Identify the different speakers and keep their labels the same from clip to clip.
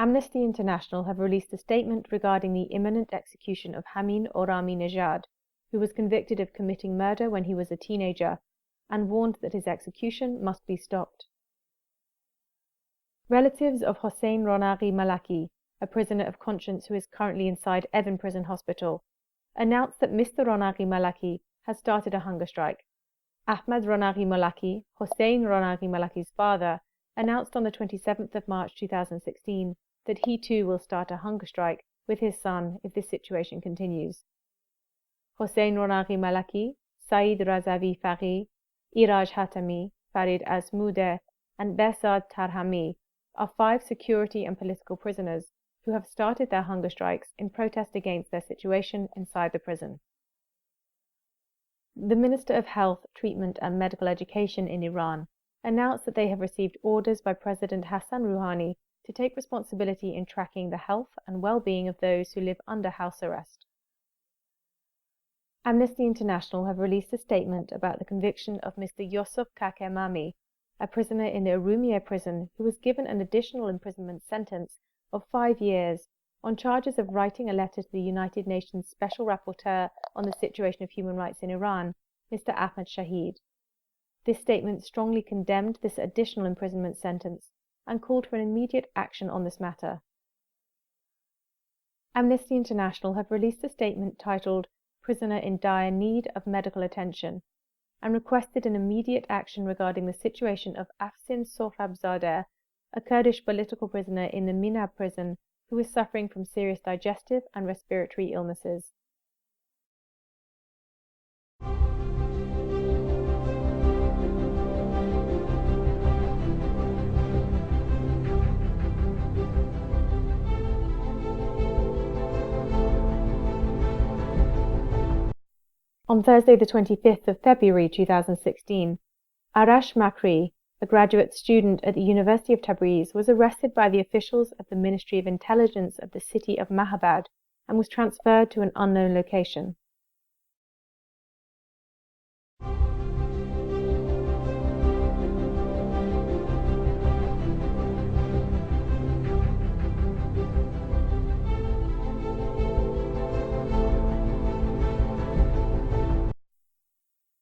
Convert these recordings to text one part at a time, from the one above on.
Speaker 1: Amnesty International have released a statement regarding the imminent execution of Hameen Orami Nejad, who was convicted of committing murder when he was a teenager, and warned that his execution must be stopped. Relatives of Hossein Ronaghi Malaki, a prisoner of conscience who is currently inside Evin Prison Hospital, announced that Mr. Ronaghi Malaki has started a hunger strike. Ahmad Ronaghi Malaki, Hossein Ronaghi Malaki's father, announced on the 27th of March 2016 that he too will start a hunger strike with his son if this situation continues. Hossein Ronaghi Malaki, Saeed Razavi Faghi, Iraj Hatami, Farid Azmude, and Behzad Tarhami are 5 security and political prisoners who have started their hunger strikes in protest against their situation inside the prison. The Minister of Health, Treatment and Medical Education in Iran announced that they have received orders by President Hassan Rouhani to take responsibility in tracking the health and well-being of those who live under house arrest. Amnesty International have released a statement about the conviction of Mr. Yusuf Kakemami, a prisoner in the Urumia prison who was given an additional imprisonment sentence of 5 years on charges of writing a letter to the United Nations Special Rapporteur on the situation of human rights in Iran, Mr. Ahmad Shahid. This statement strongly condemned this additional imprisonment sentence and called for an immediate action on this matter. Amnesty International have released a statement titled "Prisoner in Dire Need of Medical Attention" and requested an immediate action regarding the situation of Afsin Sohrabzadeh, a Kurdish political prisoner in the Minab prison who is suffering from serious digestive and respiratory illnesses. On Thursday the 25th of February 2016, Arash Makri, a graduate student at the University of Tabriz, was arrested by the officials of the Ministry of Intelligence of the city of Mahabad and was transferred to an unknown location.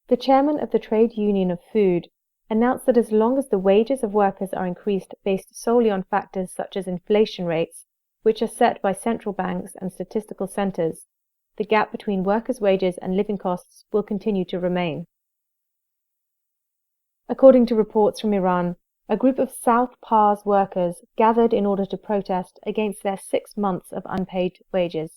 Speaker 1: The chairman of the Trade Union of Food announced that as long as the wages of workers are increased based solely on factors such as inflation rates, which are set by central banks and statistical centers, the gap between workers' wages and living costs will continue to remain. According to reports from Iran, a group of South Pars workers gathered in order to protest against their 6 months of unpaid wages.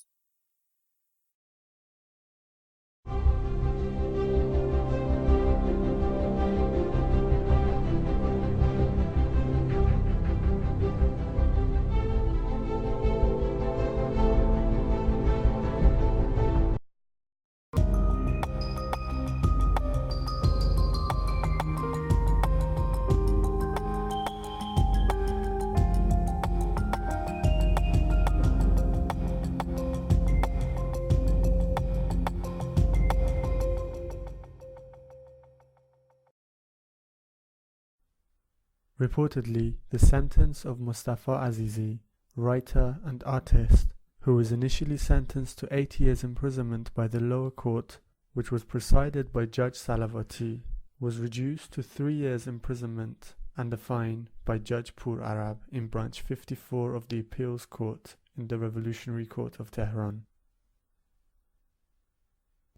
Speaker 2: Reportedly, the sentence of Mustafa Azizi, writer and artist, who was initially sentenced to 8 years imprisonment by the lower court, which was presided by Judge Salavati, was reduced to 3 years imprisonment and a fine by Judge Pur Arab in Branch 54 of the Appeals Court in the Revolutionary Court of Tehran.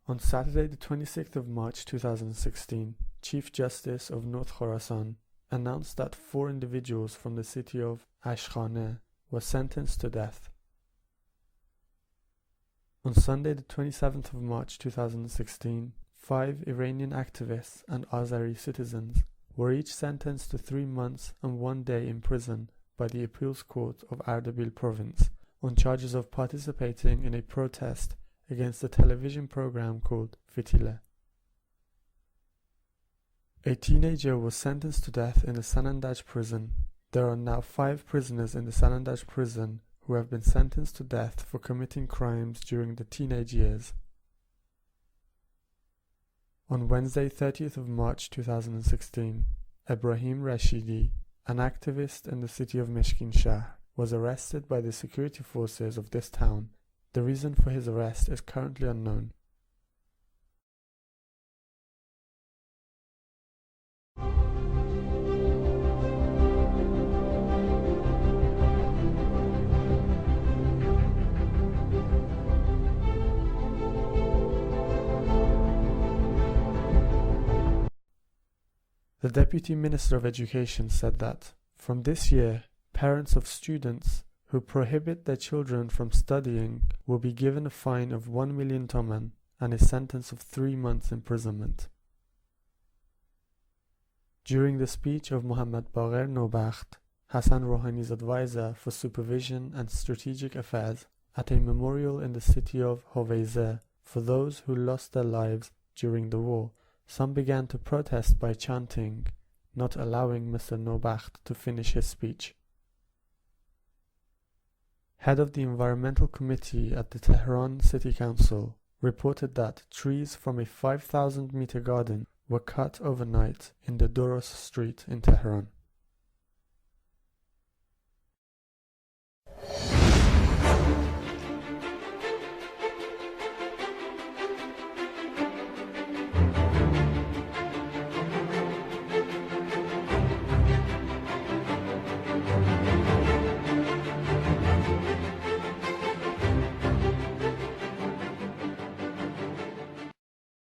Speaker 2: On Saturday the 26th of March 2016, Chief Justice of North Khorasan announced that 4 individuals from the city of Ashkhane were sentenced to death. On Sunday the 27th of March 2016, 5 Iranian activists and Azeri citizens were each sentenced to 3 months and 1 day in prison by the Appeals Court of Ardabil province on charges of participating in a protest against a television program called Fitile. A teenager was sentenced to death in the Sanandaj prison. There are now 5 prisoners in the Sanandaj prison who have been sentenced to death for committing crimes during the teenage years. On Wednesday 30th of March 2016, Ebrahim Rashidi, an activist in the city of Meshkin Shahr, was arrested by the security forces of this town. The reason for his arrest is currently unknown. The Deputy Minister of Education said that, from this year, parents of students who prohibit their children from studying will be given a fine of 1 million toman and a sentence of 3 months imprisonment. During the speech of Mohammad Bagher Nobakht, Hassan Rouhani's advisor for supervision and strategic affairs, at a memorial in the city of Hoveyze for those who lost their lives during the war, some began to protest by chanting, not allowing Mr. Nobakht to finish his speech. Head of the Environmental Committee at the Tehran City Council reported that trees from a 5,000-meter garden were cut overnight in the Duros Street in Tehran.